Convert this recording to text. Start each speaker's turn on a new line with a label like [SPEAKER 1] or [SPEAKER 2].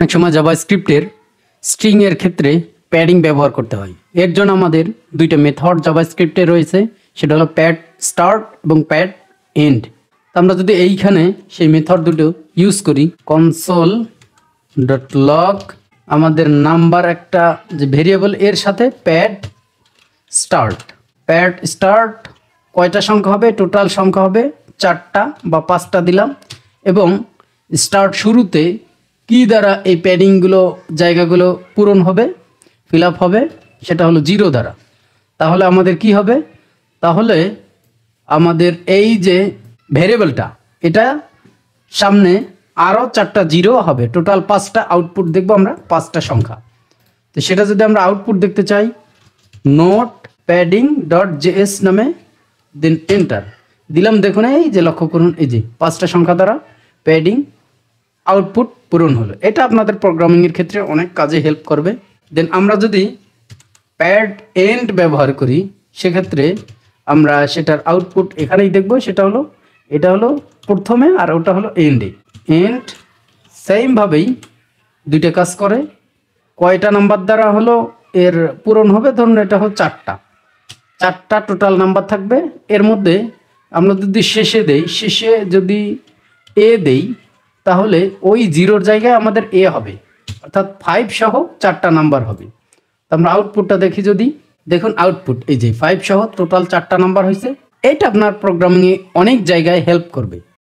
[SPEAKER 1] অনেক সময় জাভাস্ক্রিপ্টের স্ট্রিং এর ক্ষেত্রে প্যাডিং ব্যবহার করতে হয়। এর জন্য আমাদের দুইটা মেথড জাভাস্ক্রিপ্টে রয়েছে, সেটা হলো প্যাড স্টার্ট এবং প্যাড এন্ড। আমরা যদি এইখানে সেই মেথড দুটো ইউজ করি, কনসোল ডট লগ আমাদের নাম্বার একটা যে ভেরিয়েবল এর সাথে প্যাড স্টার্ট কয়টা সংখ্যা হবে, টোটাল সংখ্যা হবে 4টা বা 5টা দিলাম, এবং স্টার্ট শুরুতে কি দ্বারা এই প্যাডিংগুলো জায়গাগুলো পূরণ হবে, ফিল আপ হবে, সেটা হলো 0 দ্বারা। তাহলে আমাদের কি হবে, তাহলে আমাদের এই যে ভেরিয়েবলটা এটা সামনে আরও 4টা 0 হবে, টোটাল 5টা আউটপুট দেখবো আমরা, 5টা সংখ্যা। তো সেটা যদি আমরা আউটপুট দেখতে চাই, নোট প্যাডিং ডট জেএস নামে দেন এন্টার দিলাম। দেখুন এই যে লক্ষ্য করুন, এই যে 5টা সংখ্যা দ্বারা প্যাডিং আউটপুট পূরণ হলো। এটা আপনাদের প্রোগ্রামিংয়ের ক্ষেত্রে অনেক কাজে হেল্প করবে। দেন আমরা যদি প্যাড এন্ড ব্যবহার করি, সেক্ষেত্রে আমরা সেটার আউটপুট এখানেই দেখব। সেটা হলো, এটা হলো প্রথমে আর ওটা হলো এন্ডে। এন্ড সেমভাবেই দুইটা কাজ করে। কয়টা নাম্বার দ্বারা হলো এর পূরণ হবে, ধরুন এটা হলো 4টা টোটাল নাম্বার থাকবে। এর মধ্যে আমরা যদি শেষে দেই, শেষে যদি এ দেই, তাহলে ওই 0-র জায়গায় আমাদের এ হবে, অর্থাৎ 5 সহ 4টা নাম্বার হবে। তো আমরা আউটপুটটা দেখি, যদি দেখুন আউটপুট এই যে 5 সহ টোটাল 4টা নাম্বার হয়েছে। এটা আপনার প্রোগ্রামিংয়ে অনেক জায়গায় হেল্প করবে।